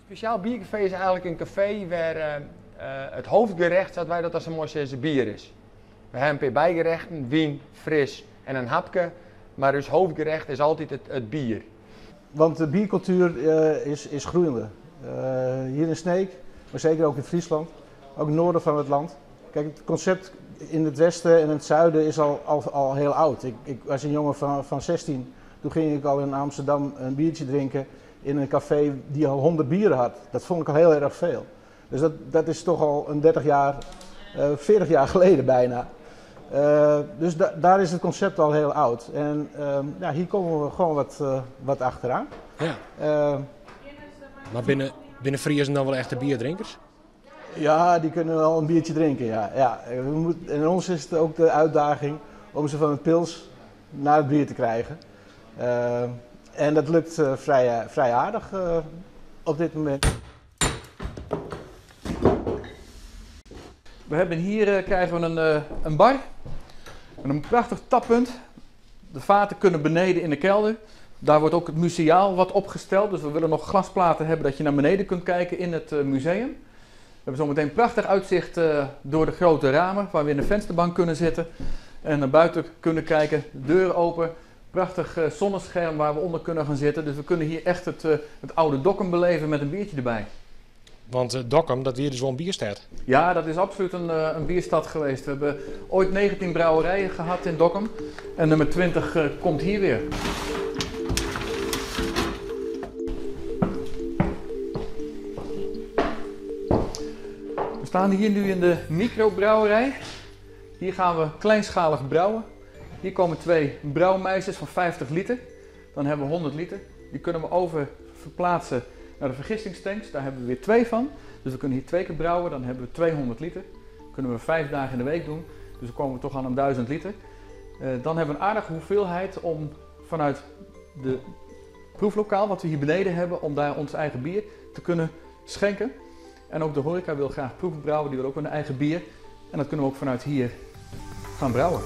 Speciaal Biercafé is eigenlijk een café waar het hoofdgerecht, zoals wij dat als een mooi zeggen, bier is. We hebben een paar bijgerechten, wien, fris en een hapje, maar dus hoofdgerecht is altijd het bier. Want de biercultuur is groeiende. Hier in Sneek, maar zeker ook in Friesland, ook het noorden van het land. Kijk, het concept in het westen en het zuiden is al heel oud. Ik was een jongen van 16, toen ging ik al in Amsterdam een biertje drinken in een café die al 100 bieren had. Dat vond ik al heel erg veel. Dus dat is toch al een 30 jaar, 40 jaar geleden bijna. Dus daar is het concept al heel oud. En hier komen we gewoon wat achteraan. Ja. Maar binnen Friesen dan wel echte bierdrinkers? Ja, die kunnen wel een biertje drinken, ja. En ons is het ook de uitdaging om ze van het pils naar het bier te krijgen. En dat lukt vrij aardig op dit moment. We hebben hier krijgen we een bar met een prachtig tappunt. De vaten kunnen beneden in de kelder. Daar wordt ook het museaal wat opgesteld. Dus we willen nog glasplaten hebben dat je naar beneden kunt kijken in het museum. We hebben zometeen een prachtig uitzicht door de grote ramen waar we in de vensterbank kunnen zitten. En naar buiten kunnen kijken, deuren open. Prachtig zonnescherm waar we onder kunnen gaan zitten. Dus we kunnen hier echt het oude Dokkum beleven met een biertje erbij. Want Dokkum, dat weer dus wel een bierstad. Ja, dat is absoluut een bierstad geweest. We hebben ooit 19 brouwerijen gehad in Dokkum. En nummer 20 komt hier weer. We staan hier nu in de microbrouwerij. Hier gaan we kleinschalig brouwen. Hier komen 2 brouwmeisjes van 50 liter. Dan hebben we 100 liter. Die kunnen we over verplaatsen naar de vergistingstanks. Daar hebben we weer 2 van. Dus we kunnen hier 2 keer brouwen. Dan hebben we 200 liter. Dat kunnen we 5 dagen in de week doen. Dus dan komen we toch aan een 1000 liter. Dan hebben we een aardige hoeveelheid om vanuit de proeflokaal, wat we hier beneden hebben, om daar ons eigen bier te kunnen schenken. En ook de horeca wil graag proeven brouwen. Die wil ook een eigen bier. En dat kunnen we ook vanuit hier gaan brouwen.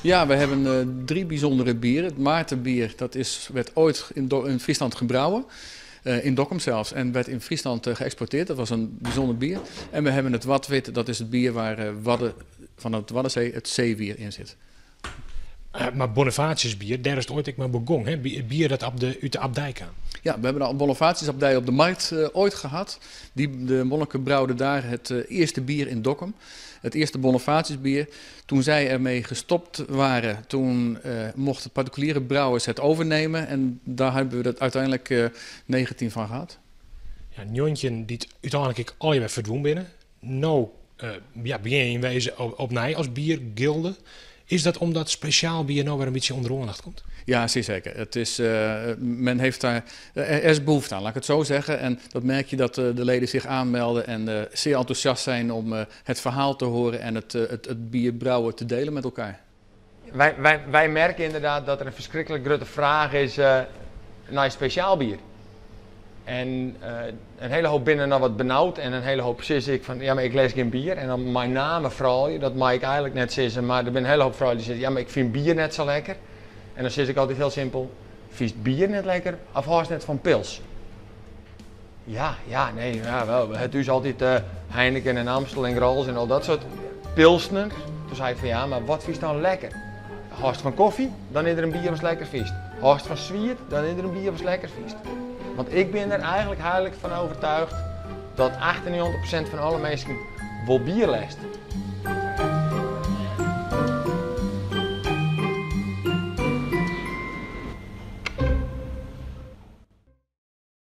Ja, we hebben 3 bijzondere bieren. Het Maartenbier, dat werd ooit in Friesland gebrouwen. In Dokkum zelfs. En werd in Friesland geëxporteerd. Dat was een bijzonder bier. En we hebben het Wadwit, dat is het bier waar van het Waddenzee het zeewier in zit. Maar Bonifatiusbier, daar is het ooit ik maar begonnen. Hè? Bier dat uit de abdij kan. Ja, we hebben de Bonifatiusabdij op de markt ooit gehad. De monniken brouwden daar het eerste bier in Dokkum. Het eerste Bonifatiusbier. Toen zij ermee gestopt waren, toen mochten particuliere brouwers het overnemen. En daar hebben we dat uiteindelijk 19 van gehad. Ja, Njontje die het uiteindelijk al je verdween binnen. Nou, begin je in wezen op nij als biergilde. Is dat omdat speciaal bier nou weer een beetje onder de aandacht komt? Ja, zeker. Het is, men heeft daar, er is behoefte aan, laat ik het zo zeggen. En dat merk je dat de leden zich aanmelden en zeer enthousiast zijn om het verhaal te horen en het bierbrouwen te delen met elkaar. Wij merken inderdaad dat er een verschrikkelijk grote vraag is naar speciaal bier. En een hele hoop binnen nou wat benauwd en een hele hoop zie ik van, ja maar ik lees geen bier. En dan mijn naam vrouw, dat mag ik eigenlijk net zeggen, maar er zijn een hele hoop vrouwen die zeggen, ja maar ik vind bier net zo lekker. En dan zeg ik altijd heel simpel, vind je bier net lekker of haast net van pils? Nee, wel. Het is altijd Heineken en Amstel en Grals en al dat soort pilsner. Toen zei ik van ja, maar wat vind je dan lekker? Haast van koffie, dan is er een bier wat lekker viest. Haast van zwiert, dan is er een bier wat lekker viest. Want ik ben er eigenlijk heilig van overtuigd dat 98% van alle mensen wel bier leest.